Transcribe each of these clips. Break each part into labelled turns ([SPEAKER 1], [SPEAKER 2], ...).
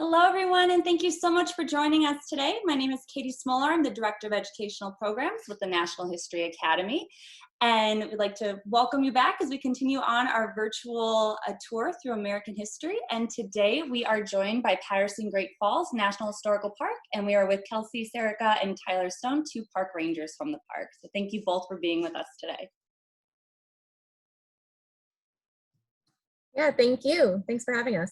[SPEAKER 1] Hello, everyone, and thank you so much for joining us today. My name is Katie Smoller. I'm the Director of Educational Programs with the National History Academy, and we'd like to welcome you back as we continue on our virtual tour through American history. And today we are joined by Paterson Great Falls National Historical Park, and we are with Kelsey, Serica, and Tyler Stone, two park rangers from the park. So thank you both for being with us today.
[SPEAKER 2] Yeah, thank you. Thanks for having us.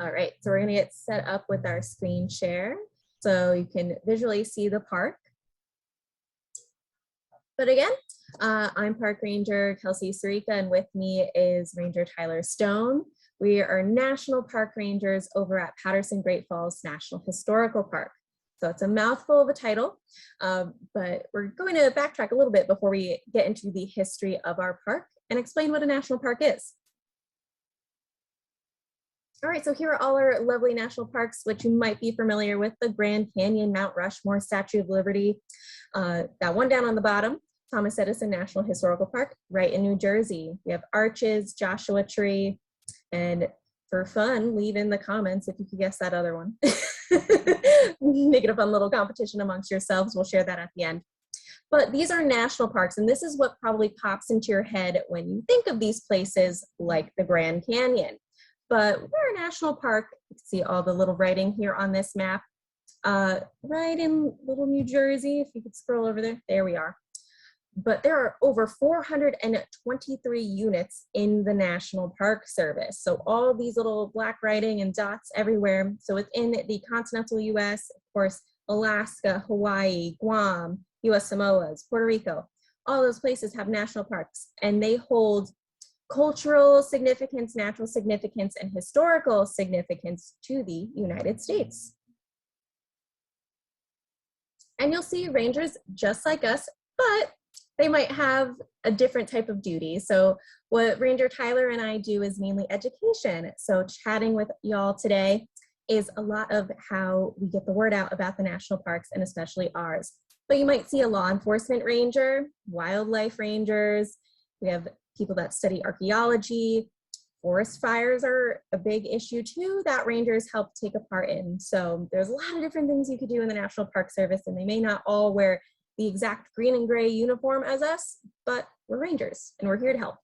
[SPEAKER 2] All right, so we're gonna get set up with our screen share so you can visually see the park. But again, I'm Park Ranger Kelsey Serica, and with me is Ranger Tyler Stone. We are National Park Rangers over at Paterson Great Falls National Historical Park. So it's a mouthful of a title, but we're going to backtrack a little bit before we get into the history of our park and explain what a national park is. All right, so here are all our lovely national parks, which you might be familiar with: the Grand Canyon, Mount Rushmore, Statue of Liberty. That one down on the bottom, Thomas Edison National Historical Park, right in New Jersey. We have Arches, Joshua Tree, and for fun, leave in the comments if you could guess that other one. Make it a fun little competition amongst yourselves. We'll share that at the end. But these are national parks, and this is what probably pops into your head when you think of these places like the Grand Canyon. But we're a national park. You can see all the little writing here on this map, right in little New Jersey. If you could scroll over there, there we are. But there are over 423 units in the National Park Service. So all these little black writing and dots everywhere. So within the continental US, of course, Alaska, Hawaii, Guam, US Samoas, Puerto Rico, all those places have national parks, and they hold cultural significance, natural significance, and historical significance to the United States. And you'll see rangers just like us, but they might have a different type of duty. So what Ranger Tyler and I do is mainly education. So chatting with y'all today is a lot of how we get the word out about the national parks, and especially ours. But you might see a law enforcement ranger, wildlife rangers. We have people that study archaeology. Forest fires are a big issue too that rangers help take a part in. So there's a lot of different things you could do in the National Park Service, and they may not all wear the exact green and gray uniform as us, but we're rangers and we're here to help.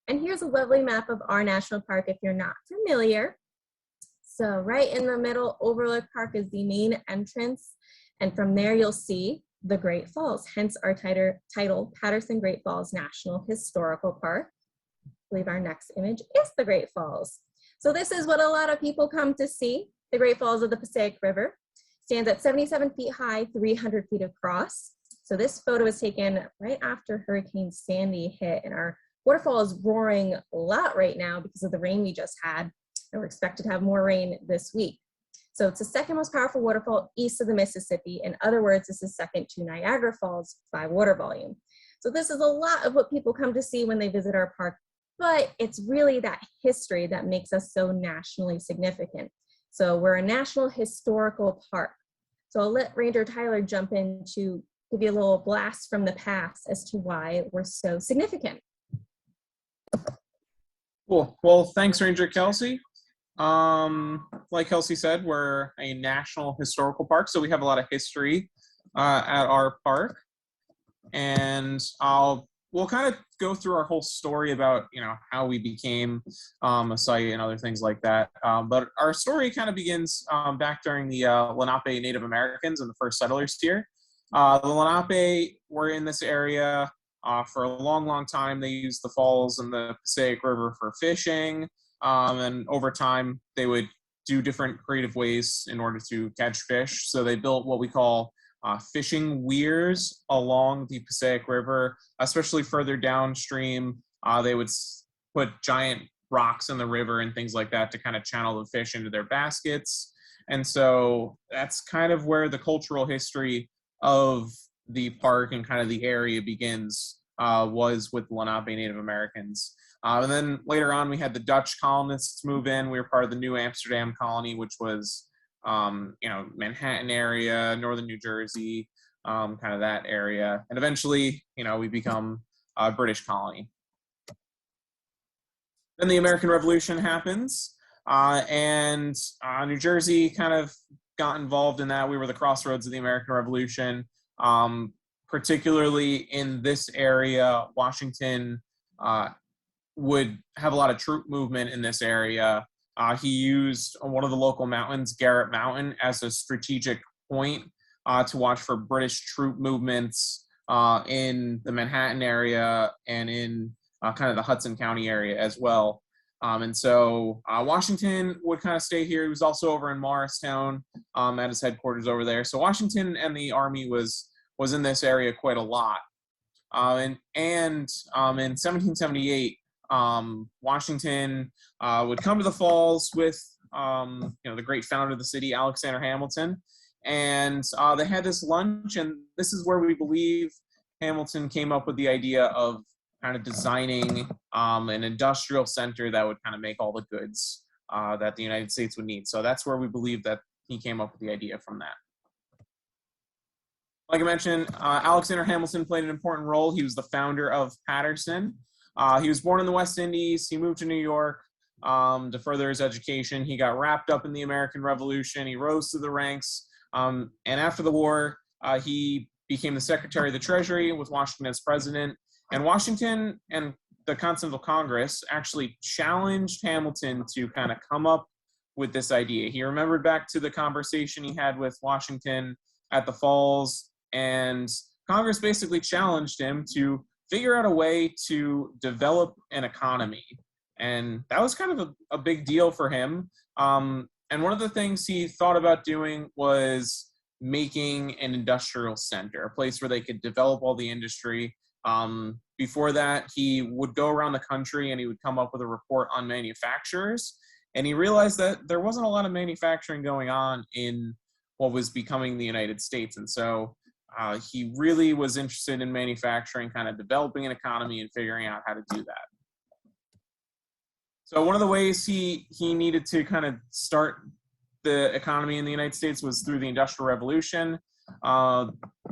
[SPEAKER 2] And here's a lovely map of our national park if you're not familiar. So right in the middle, Overlook Park is the main entrance, and from there you'll see the Great Falls, hence our title, Paterson Great Falls National Historical Park. I believe our next image is the Great Falls. So this is what a lot of people come to see. The Great Falls of the Passaic River stands at 77 feet high, 300 feet across. So this photo was taken right after Hurricane Sandy hit, and our waterfall is roaring a lot right now because of the rain we just had, and we're expected to have more rain this week. So it's the second most powerful waterfall east of the Mississippi. In other words, this is second to Niagara Falls by water volume. So this is a lot of what people come to see when they visit our park, but it's really that history that makes us so nationally significant. So we're a national historical park. So I'll let Ranger Tyler jump in to give you a little blast from the past as to why we're so significant.
[SPEAKER 3] Cool. Well, thanks, Ranger Kelsey. Like Kelsey said, we're a national historical park, so we have a lot of history at our park, and we'll kind of go through our whole story about how we became a site and other things like that. But our story kind of begins back during the Lenape Native Americans and the first settlers here. The Lenape were in this area for a long, long time. They used the falls and the Passaic River for fishing. And over time, they would do different creative ways in order to catch fish. So they built what we call fishing weirs along the Passaic River, especially further downstream. They would put giant rocks in the river and things like that to kind of channel the fish into their baskets. And so that's kind of where the cultural history of the park and kind of the area begins, was with the Lenape Native Americans. And then later on, we had the Dutch colonists move in. We were part of the New Amsterdam colony, which was, Manhattan area, northern New Jersey. kind of that area. And eventually, we become a British colony. Then the American Revolution happens, and New Jersey kind of got involved in that. We were the crossroads of the American Revolution. Particularly in this area, Washington would have a lot of troop movement in this area. He used one of the local mountains, Garrett Mountain, as a strategic point to watch for British troop movements in the Manhattan area and in kind of the Hudson County area as well. And so Washington would kind of stay here. He was also over in Morristown at his headquarters over there. So Washington and the Army was in this area quite a lot. And in 1778, Washington would come to the Falls with the great founder of the city, Alexander Hamilton. And they had this lunch, and this is where we believe Hamilton came up with the idea of kind of designing an industrial center that would kind of make all the goods that the United States would need. So that's where we believe that he came up with the idea from that. Like I mentioned, Alexander Hamilton played an important role. He was the founder of Paterson. He was born in the West Indies. He moved to New York to further his education. He got wrapped up in the American Revolution. He rose through the ranks. And after the war, he became the Secretary of the Treasury with Washington as president. And Washington and the Continental Congress actually challenged Hamilton to kind of come up with this idea. He remembered back to the conversation he had with Washington at the Falls, and Congress basically challenged him to figure out a way to develop an economy. And that was kind of a big deal for him. And one of the things he thought about doing was making an industrial center, a place where they could develop all the industry. Before that, he would go around the country and he would come up with a report on manufacturers. And he realized that there wasn't a lot of manufacturing going on in what was becoming the United States. And so he really was interested in manufacturing, kind of developing an economy and figuring out how to do that. So one of the ways he needed to kind of start the economy in the United States was through the Industrial Revolution.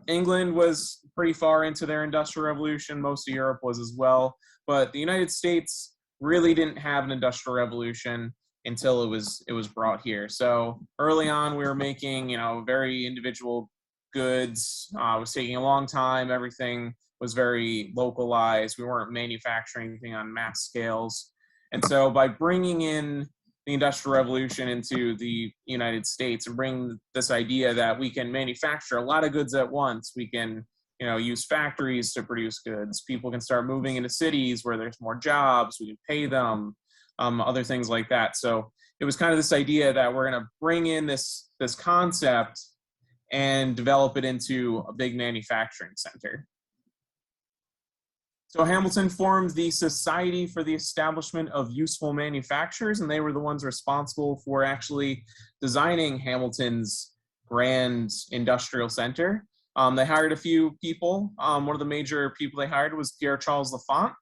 [SPEAKER 3] England was pretty far into their Industrial Revolution. Most of Europe was as well. But the United States really didn't have an Industrial Revolution until it was brought here. So early on, we were making, very individual goods. It was taking a long time. Everything was very localized. We weren't manufacturing anything on mass scales. And so by bringing in the Industrial Revolution into the United States and bring this idea that we can manufacture a lot of goods at once, we can, use factories to produce goods. People can start moving into cities where there's more jobs. We can pay them, other things like that. So it was kind of this idea that we're going to bring in this concept and develop it into a big manufacturing center. So Hamilton formed the Society for the Establishment of Useful Manufactures, and they were the ones responsible for actually designing Hamilton's grand industrial center. They hired a few people. One of the major people they hired was Pierre Charles L'Enfant,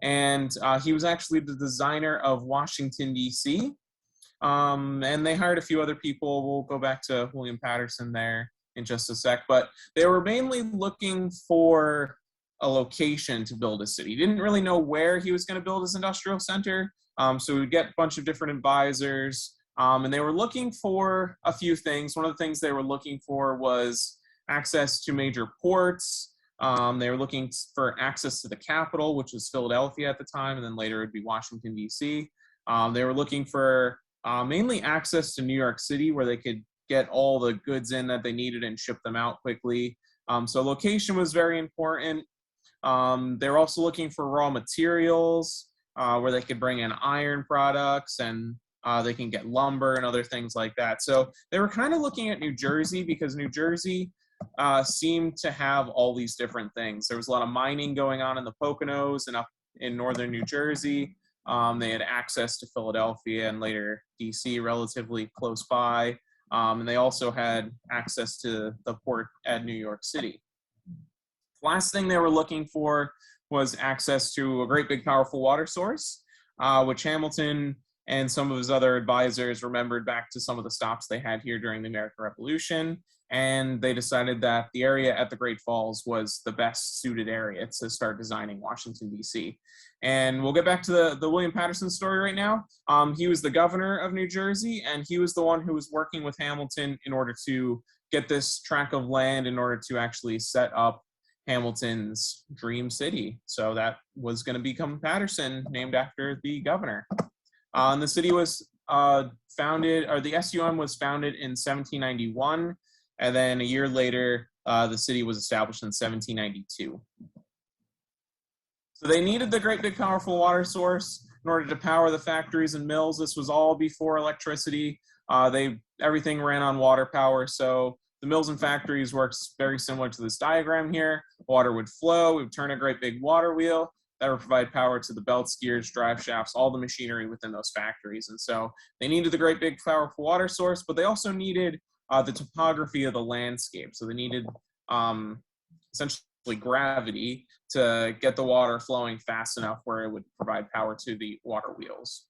[SPEAKER 3] and he was actually the designer of Washington, D.C. And they hired a few other people. We'll go back to William Paterson there in just a sec, but they were mainly looking for a location to build a city. He didn't really know where he was going to build his industrial center, so we would get a bunch of different advisors, and they were looking for a few things. One of the things they were looking for was access to major ports. They were looking for access to the capital, which was Philadelphia at the time, and then later it would be Washington, D.C. They were looking for mainly access to New York City, where they could get all the goods in that they needed and ship them out quickly. So location was very important. They were also looking for raw materials, where they could bring in iron products, and they can get lumber and other things like that. So they were kind of looking at New Jersey, because New Jersey seemed to have all these different things. There was a lot of mining going on in the Poconos and up in northern New Jersey. They had access to Philadelphia and later DC relatively close by. And they also had access to the port at New York City. Last thing they were looking for was access to a great big powerful water source, which Hamilton and some of his other advisors remembered back to some of the stops they had here during the American Revolution, and they decided that the area at the Great Falls was the best suited area to start designing Washington, D.C. And we'll get back to the William Paterson story right now. He was the governor of New Jersey, and he was the one who was working with Hamilton in order to get this tract of land in order to actually set up Hamilton's dream city. So that was going to become Paterson, named after the governor. And the city was founded, or the SUM was founded in 1791, and then a year later, the city was established in 1792. So they needed the great big powerful water source in order to power the factories and mills. This was all before electricity. Everything ran on water power, so the mills and factories works very similar to this diagram here. Water would flow, it would turn a great big water wheel that would provide power to the belts, gears, drive shafts, all the machinery within those factories. And so they needed the great big powerful water source, but they also needed the topography of the landscape. So they needed essentially gravity to get the water flowing fast enough where it would provide power to the water wheels.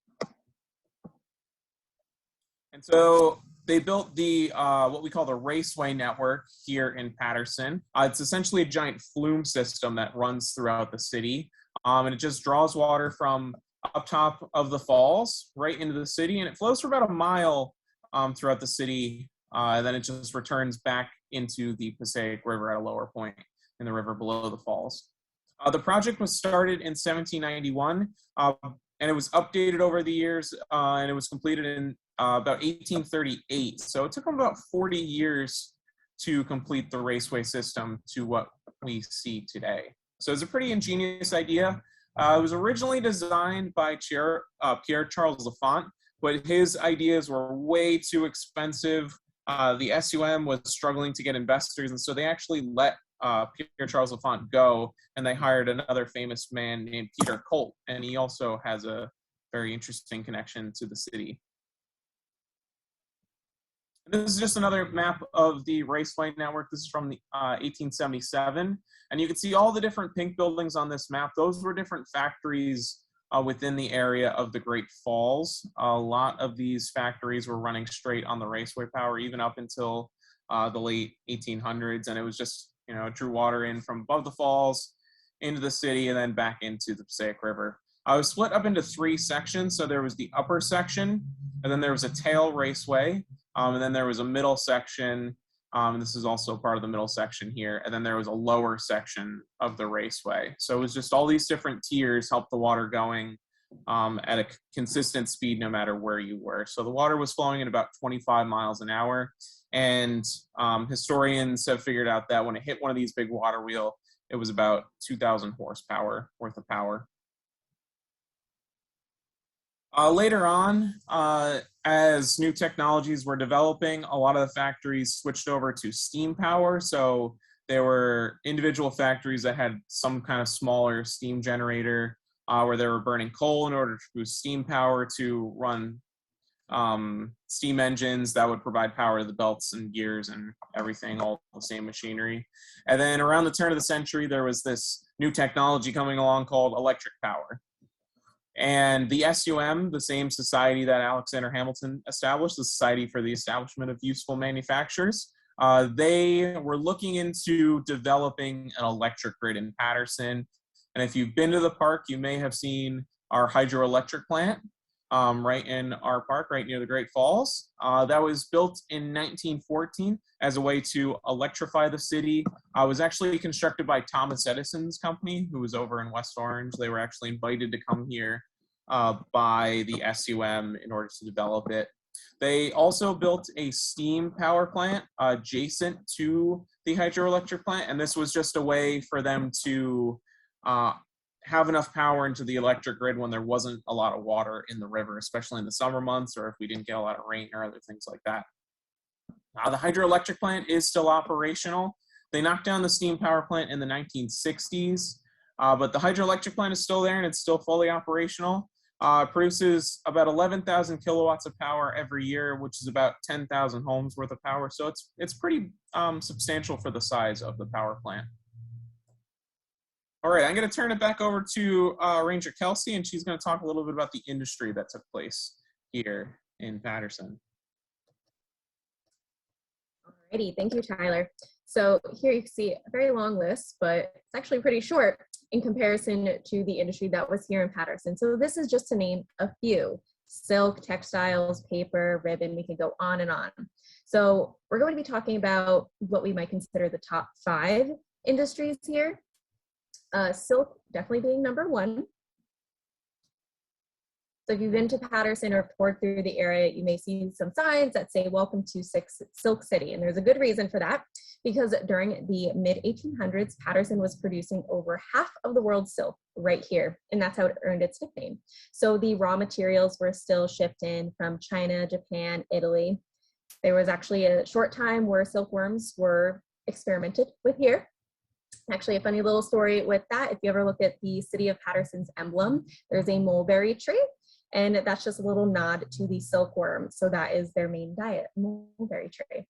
[SPEAKER 3] And so they built the what we call the raceway network here in Paterson. It's essentially a giant flume system that runs throughout the city, and it just draws water from up top of the falls right into the city, and it flows for about a mile throughout the city, and then it just returns back into the Passaic River at a lower point in the river below the falls. The project was started in 1791, and it was updated over the years, and it was completed in about 1838. So it took them about 40 years to complete the raceway system to what we see today. So it's a pretty ingenious idea. It was originally designed by Pierre Charles Lafont, but his ideas were way too expensive. The SUM was struggling to get investors, and so they actually let Pierre Charles Lafont go, and they hired another famous man named Peter Colt, and he also has a very interesting connection to the city. This is just another map of the raceway network. This is from the 1877, and you can see all the different pink buildings on this map. Those were different factories within the area of the Great Falls. A lot of these factories were running straight on the raceway power, even up until the late 1800s, and it was just, you know, it drew water in from above the falls into the city and then back into the Passaic River. I was split up into 3 sections. So there was the upper section, and then there was a tail raceway, and then there was a middle section, and this is also part of the middle section here, and then there was a lower section of the raceway. So it was just all these different tiers helped the water going at a consistent speed no matter where you were. So the water was flowing at about 25 miles an hour, and historians have figured out that when it hit one of these big water wheel, it was about 2,000 horsepower worth of power. Later on, as new technologies were developing, a lot of the factories switched over to steam power. So there were individual factories that had some kind of smaller steam generator where they were burning coal in order to produce steam power to run steam engines that would provide power to the belts and gears and everything, all the same machinery. And then around the turn of the century, there was this new technology coming along called electric power. And the SUM, the same society that Alexander Hamilton established, the Society for the Establishment of Useful Manufactures, they were looking into developing an electric grid in Paterson. And if you've been to the park, you may have seen our hydroelectric plant right in our park, right near the Great Falls. That was built in 1914 as a way to electrify the city. It was actually constructed by Thomas Edison's company, who was over in West Orange. They were actually invited to come here by the SUM in order to develop it. They also built a steam power plant adjacent to the hydroelectric plant, and this was just a way for them to have enough power into the electric grid when there wasn't a lot of water in the river, especially in the summer months or if we didn't get a lot of rain or other things like that. The hydroelectric plant is still operational. They knocked down the steam power plant in the 1960s, but the hydroelectric plant is still there and it's still fully operational. It produces about 11,000 kilowatts of power every year, which is about 10,000 homes worth of power. So it's pretty substantial for the size of the power plant. All right, I'm going to turn it back over to Ranger Kelsey, and she's going to talk a little bit about the industry that took place here in Paterson.
[SPEAKER 2] Alrighty, thank you, Tyler. So here you can see a very long list, but it's actually pretty short in comparison to the industry that was here in Paterson. So this is just to name a few: silk, textiles, paper, ribbon. We could go on and on. So we're going to be talking about what we might consider the top 5 industries here. Silk definitely being number 1. So if you've been to Paterson or toured through the area, you may see some signs that say, "Welcome to Silk City." And there's a good reason for that, because during the mid-1800s, Paterson was producing over half of the world's silk right here, and that's how it earned its nickname. So the raw materials were still shipped in from China, Japan, Italy. There was actually a short time where silkworms were experimented with here. Actually, a funny little story with that: if you ever look at the city of Paterson's emblem, there's a mulberry tree, and that's just a little nod to the silkworm. So that is their main diet, mulberry tree.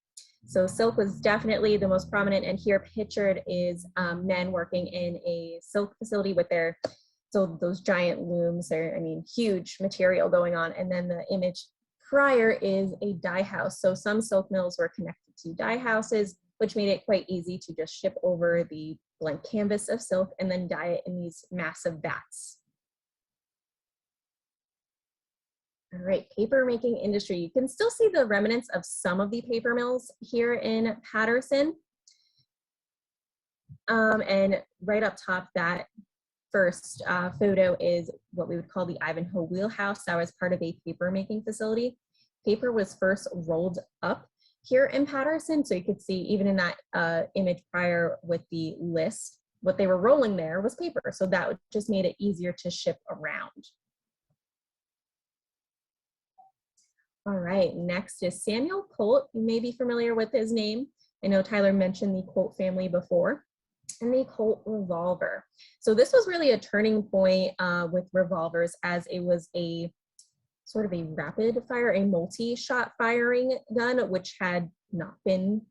[SPEAKER 2] So silk was definitely the most prominent, and here pictured is men working in a silk facility with those giant looms. I mean, huge material going on. And then the image prior is a dye house. So some silk mills were connected to dye houses, which made it quite easy to just ship over the blank canvas of silk and then dye it in these massive vats. All right, paper making industry. You can still see the remnants of some of the paper mills here in Paterson. And right up top, that first photo is what we would call the Ivanhoe Wheelhouse. That was part of a paper making facility. Paper was first rolled up here in Paterson. So you could see even in that image prior with the list, what they were rolling there was paper. So that just made it easier to ship around. All right, next is Samuel Colt. You may be familiar with his name. I know Tyler mentioned the Colt family before, and the Colt revolver. So this was really a turning point with revolvers, as it was a sort of a rapid fire, a multi-shot firing gun, which had not been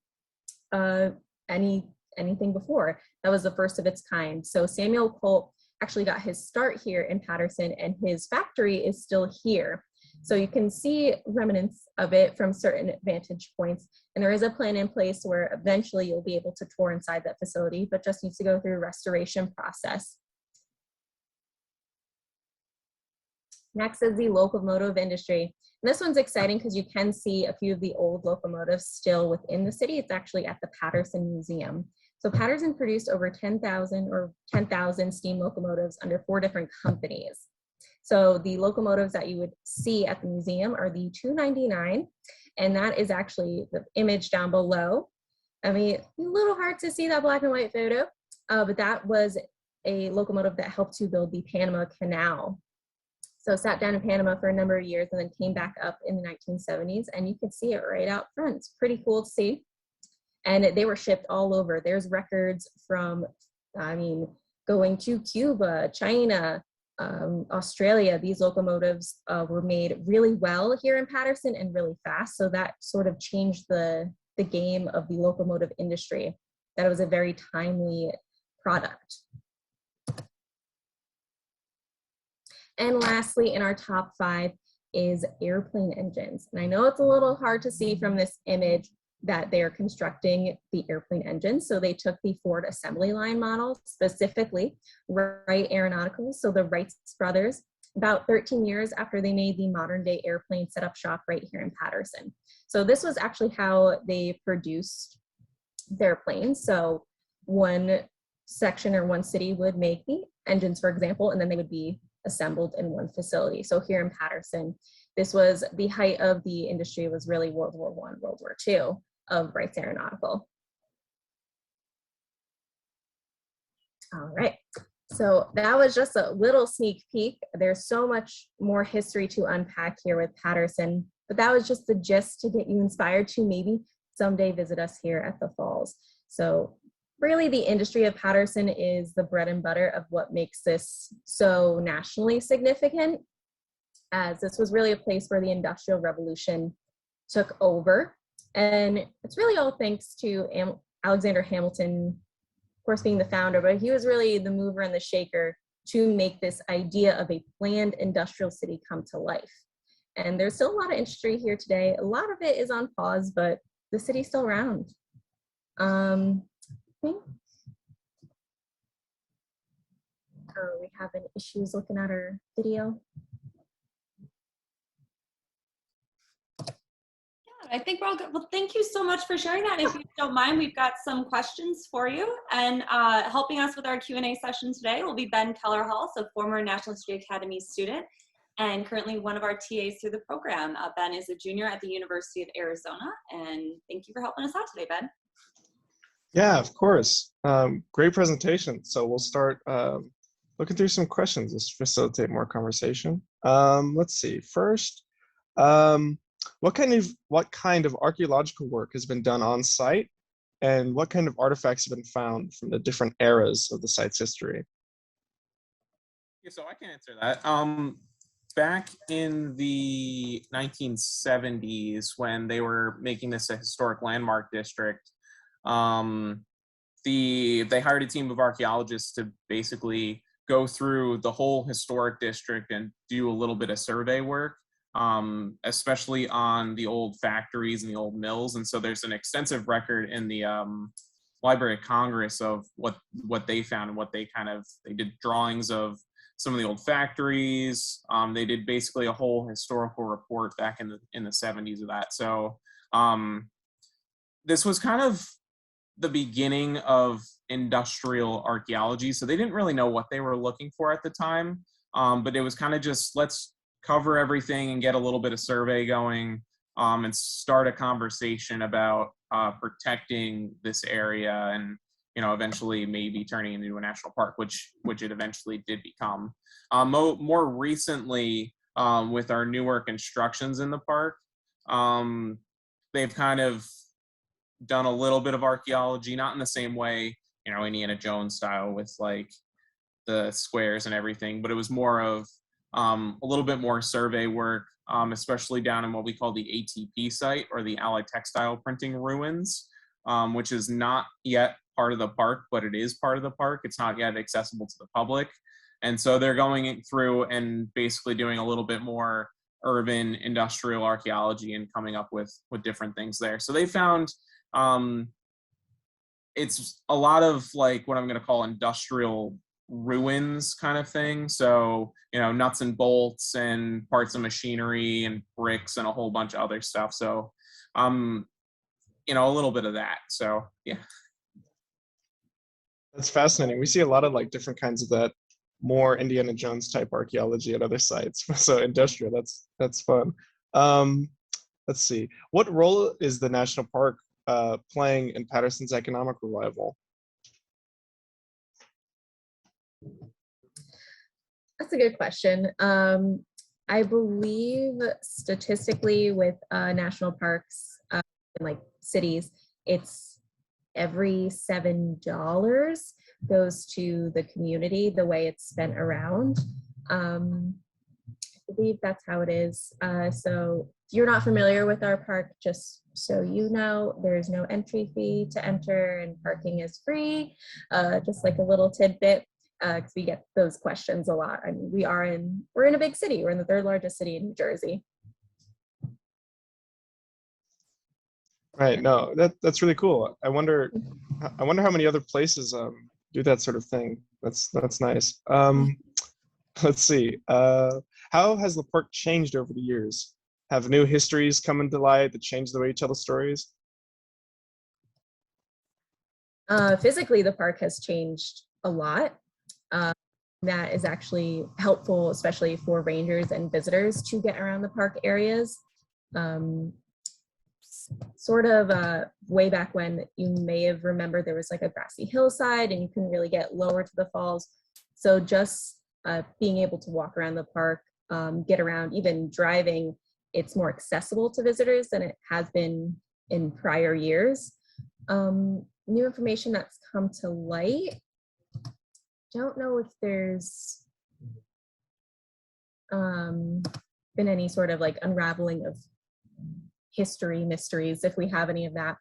[SPEAKER 2] anything before. That was the first of its kind. So Samuel Colt actually got his start here in Paterson, and his factory is still here. So you can see remnants of it from certain vantage points, and there is a plan in place where eventually you'll be able to tour inside that facility, but just needs to go through a restoration process. Next is the locomotive industry. And this one's exciting because you can see a few of the old locomotives still within the city. It's actually at the Paterson Museum. So Paterson produced over 10,000 steam locomotives under 4 different companies. So the locomotives that you would see at the museum are the 299, and that is actually the image down below. I mean, a little hard to see that black and white photo, but that was a locomotive that helped to build the Panama Canal. So sat down in Panama for a number of years and then came back up in the 1970s, and you can see it right out front. It's pretty cool to see. And they were shipped all over. There's records from, going to Cuba, China, Australia. These locomotives were made really well here in Paterson and really fast. So that sort of changed the game of the locomotive industry, that it was a very timely product. And lastly, in our top 5 is airplane engines. And I know it's a little hard to see from this image that they are constructing the airplane engines. So they took the Ford assembly line model, specifically Wright Aeronautical, so the Wright brothers, about 13 years after they made the modern day airplane, set up shop right here in Paterson. So this was actually how they produced their planes. So one section or one city would make the engines, for example, and then they would be assembled in one facility. So here in Paterson, this was the height of the industry, was really World War I, World War II of Wright's Aeronautical. All right, so that was just a little sneak peek. There's so much more history to unpack here with Paterson, but that was just the gist to get you inspired to maybe someday visit us here at the Falls. So really the industry of Paterson is the bread and butter of what makes this so nationally significant, as this was really a place where the Industrial Revolution took over. And it's really all thanks to Alexander Hamilton, of course, being the founder, but he was really the mover and the shaker to make this idea of a planned industrial city come to life. And there's still a lot of industry here today. A lot of it is on pause, but the city's still around. I think we having issues looking at our video.
[SPEAKER 1] I think we're all good. Well, thank you so much for sharing that. If you don't mind, we've got some questions for you. And helping us with our Q&A session today will be Ben Kellerhall, so former National History Academy student, and currently one of our TAs through the program. Ben is a junior at the University of Arizona, and thank you for helping us out today, Ben.
[SPEAKER 4] Yeah, of course. Great presentation. So we'll start looking through some questions to facilitate more conversation. Let's see. First, what kind of archaeological work has been done on site, and what kind of artifacts have been found from the different eras of the site's history?
[SPEAKER 3] Yeah, so I can answer that. Back in the 1970s, when they were making this a historic landmark district, they hired a team of archaeologists to basically go through the whole historic district and do a little bit of survey work, especially on the old factories and the old mills. And so there's an extensive record in the Library of Congress of what they found and what they did drawings of some of the old factories. They did basically a whole historical report back in the 70s of that. So this was kind of the beginning of industrial archaeology. So they didn't really know what they were looking for at the time, but it was kind of just, let's cover everything and get a little bit of survey going, and start a conversation about protecting this area, and eventually maybe turning it into a national park, which it eventually did become. More recently, with our newer constructions in the park, they've kind of done a little bit of archaeology, not in the same way, Indiana Jones style with like the squares and everything, but it was more of a little bit more survey work, especially down in what we call the ATP site, or the Allied Textile Printing Ruins, which is not yet part of the park, but it is part of the park. It's not yet accessible to the public. And so they're going through and basically doing a little bit more urban industrial archaeology and coming up with different things there. So they found it's a lot of like what I'm going to call industrial ruins kind of thing. So, nuts and bolts and parts of machinery and bricks and a whole bunch of other stuff. So, a little bit of that. So, yeah.
[SPEAKER 4] That's fascinating. We see a lot of like different kinds of that more Indiana Jones type archaeology at other sites. So industrial, that's fun. Let's see. What role is the national park playing in Paterson's economic revival?
[SPEAKER 2] That's a good question. I believe statistically with national parks in like cities, it's every $7 goes to the community the way it's spent around. I believe that's how it is. So if you're not familiar with our park, just so you know, there's no entry fee to enter and parking is free. Just like a little tidbit, because we get those questions a lot. I mean, we're in a big city. We're in the third largest city in New Jersey.
[SPEAKER 4] Right. No, that's really cool. I wonder how many other places do that sort of thing. That's nice. Let's see. How has the park changed over the years? Have new histories come into light that change the way you tell the stories?
[SPEAKER 2] Physically, the park has changed a lot. That is actually helpful, especially for rangers and visitors to get around the park areas. Sort of way back when, you may have remembered there was like a grassy hillside and you couldn't really get lower to the falls. So just being able to walk around the park, get around, even driving, it's more accessible to visitors than it has been in prior years. New information that's come to light. Don't know if there's been any sort of like unraveling of history mysteries, if we have any of that.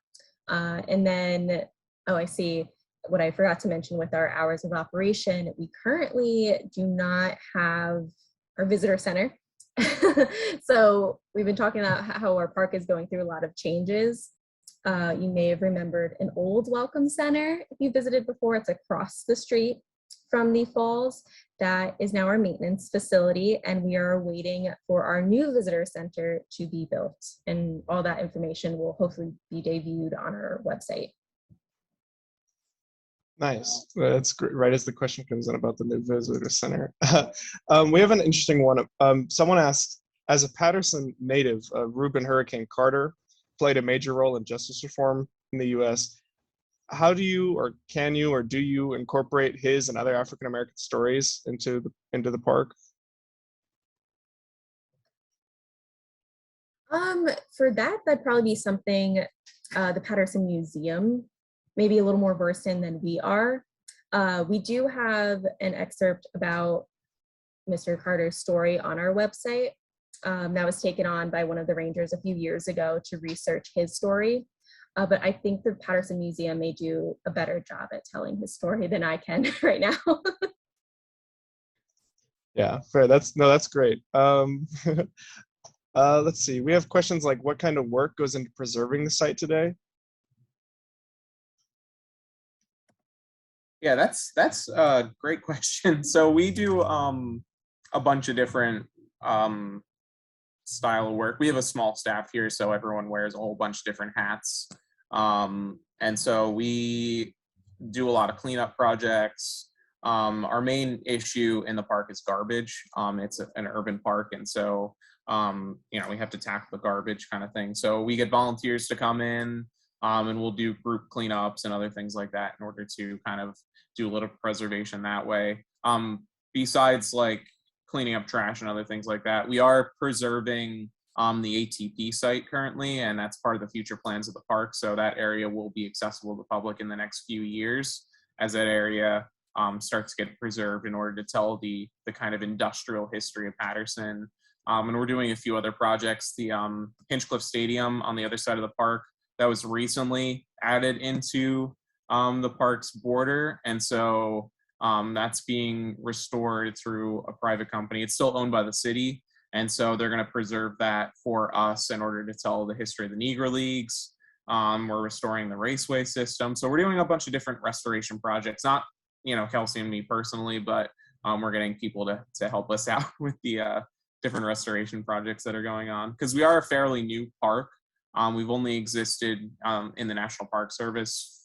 [SPEAKER 2] And then, oh, I see what I forgot to mention with our hours of operation. We currently do not have our visitor center So we've been talking about how our park is going through a lot of changes. You may have remembered an old welcome center if you visited before. It's across the street from the falls. That is now our maintenance facility, and we are waiting for our new visitor center to be built. And all that information will hopefully be debuted on our website.
[SPEAKER 4] Nice. That's great. Right as the question comes in about the new visitor center. We have an interesting one. Someone asks, as a Paterson native, Reuben Hurricane Carter played a major role in justice reform in the U.S. How do you, or can you, or do you incorporate his and other African American stories into the park?
[SPEAKER 2] For that, that'd probably be something the Paterson Museum maybe a little more versed in than we are. We do have an excerpt about Mr. Carter's story on our website. That was taken on by one of the rangers a few years ago to research his story. But I think the Paterson Museum may do a better job at telling his story than I can right now.
[SPEAKER 4] Yeah, fair. That's great. Let's see. We have questions like, what kind of work goes into preserving the site today?
[SPEAKER 3] Yeah, that's a great question. So we do a bunch of different style of work. We have a small staff here, so everyone wears a whole bunch of different hats. And so we do a lot of cleanup projects. Our main issue in the park is garbage. It's an urban park, and so we have to tackle the garbage kind of thing. So we get volunteers to come in, and we'll do group cleanups and other things like that in order to kind of do a little preservation that way. Besides like cleaning up trash and other things like that, we are preserving the ATP site currently, and that's part of the future plans of the park. So that area will be accessible to the public in the next few years as that area starts to get preserved in order to tell the kind of industrial history of Paterson. And we're doing a few other projects. The Hinchcliffe Stadium on the other side of the park, that was recently added into the park's border, and so that's being restored through a private company. It's still owned by the city, and so they're going to preserve that for us in order to tell the history of the Negro Leagues. We're restoring the raceway system, so we're doing a bunch of different restoration projects. Not Kelsey and me personally, but we're getting people to help us out with the different restoration projects that are going on, because we are a fairly new park. We've only existed in the National Park Service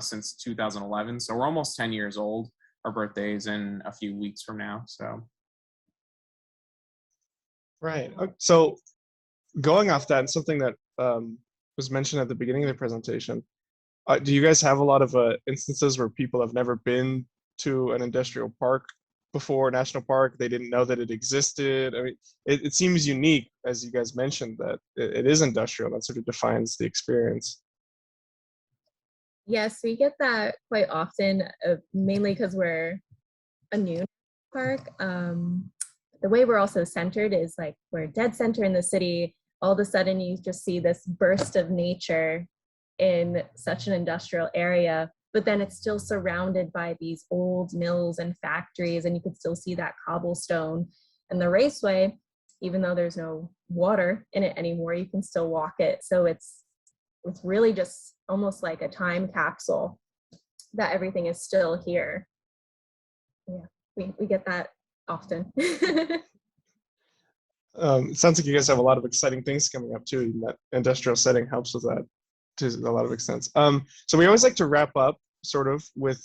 [SPEAKER 3] since 2011, so we're almost 10 years old. Our birthday is in a few weeks from now, so.
[SPEAKER 4] Right. So going off that, and something that was mentioned at the beginning of the presentation, do you guys have a lot of instances where people have never been to an industrial park before, national park? They didn't know that it existed. I mean, it seems unique, as you guys mentioned, that it is industrial. That sort of defines the experience.
[SPEAKER 2] Yes, we get that quite often, mainly because we're a new park. The way we're also centered is like we're dead center in the city. All of a sudden you just see this burst of nature in such an industrial area, but then it's still surrounded by these old mills and factories, and you can still see that cobblestone. And the raceway, even though there's no water in it anymore, you can still walk it. So it's really just almost like a time capsule that everything is still here. Yeah, we get that often.
[SPEAKER 4] It sounds like you guys have a lot of exciting things coming up too, and that industrial setting helps with that to a lot of extent. So we always like to wrap up sort of with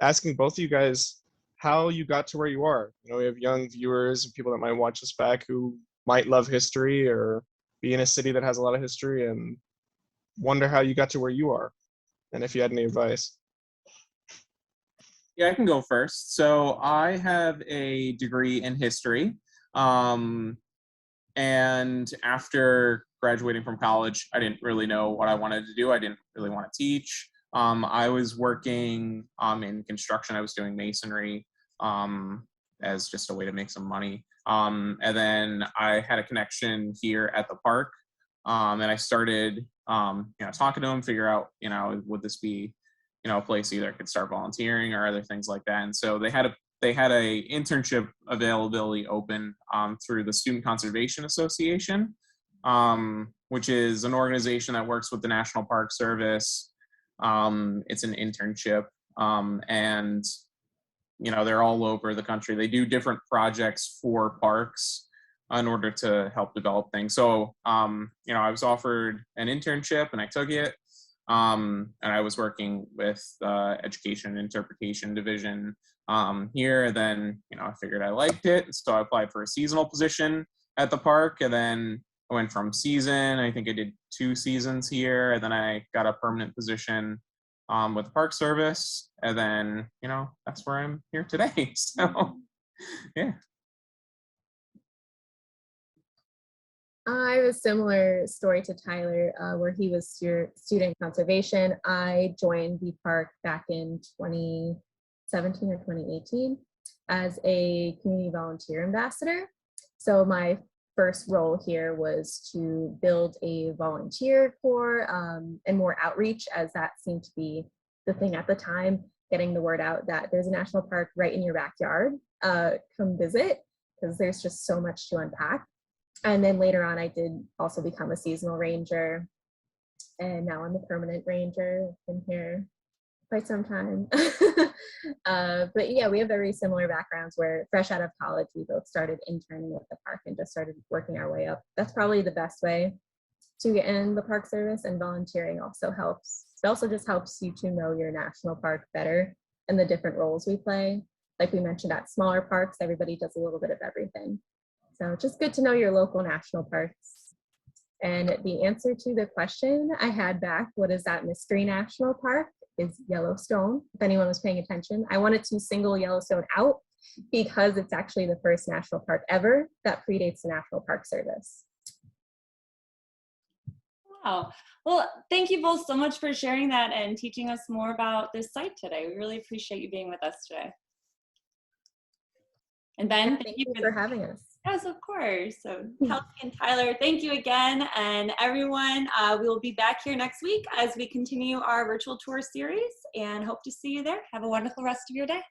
[SPEAKER 4] asking both of you guys how you got to where you are. We have young viewers and people that might watch us back who might love history or be in a city that has a lot of history and wonder how you got to where you are, and if you had any advice.
[SPEAKER 3] Yeah, I can go first. So I have a degree in history. And after graduating from college, I didn't really know what I wanted to do. I didn't really want to teach. I was working in construction. I was doing masonry as just a way to make some money. And then I had a connection here at the park. And I started, talking to them, figure out, would this be, a place either I could start volunteering or other things like that. And so they had they had a internship availability open through the Student Conservation Association, which is an organization that works with the National Park Service. It's an internship, and they're all over the country. They do different projects for parks in order to help develop things. So, I was offered an internship and I took it. And I was working with the Education and Interpretation Division here. Then, I figured I liked it. So I applied for a seasonal position at the park. And then I went from season, I think I did 2 seasons here. And then I got a permanent position with the Park Service. And then, that's where I'm here today. So, yeah.
[SPEAKER 2] I have a similar story to Tyler, where he was student conservation. I joined the park back in 2017 or 2018 as a community volunteer ambassador. So my first role here was to build a volunteer corps and more outreach, as that seemed to be the thing at the time, getting the word out that there's a national park right in your backyard. Come visit, because there's just so much to unpack. And then later on, I did also become a seasonal ranger, and now I'm a permanent ranger. I've been here quite some time. But yeah, we have very similar backgrounds where fresh out of college, we both started interning with the park and just started working our way up. That's probably the best way to get in the Park Service, and volunteering also helps. It also just helps you to know your national park better and the different roles we play. Like we mentioned, at smaller parks, everybody does a little bit of everything. So just good to know your local national parks. And the answer to the question I had back, what is that mystery national park, is Yellowstone, if anyone was paying attention. I wanted to single Yellowstone out because it's actually the first national park ever that predates the National Park Service.
[SPEAKER 1] Wow. Well, thank you both so much for sharing that and teaching us more about this site today. We really appreciate you being with us today. And Ben,
[SPEAKER 2] Thank you for having us.
[SPEAKER 1] Yes, of course. So Kelsey and Tyler, thank you again. And everyone, we will be back here next week as we continue our virtual tour series, and hope to see you there. Have a wonderful rest of your day.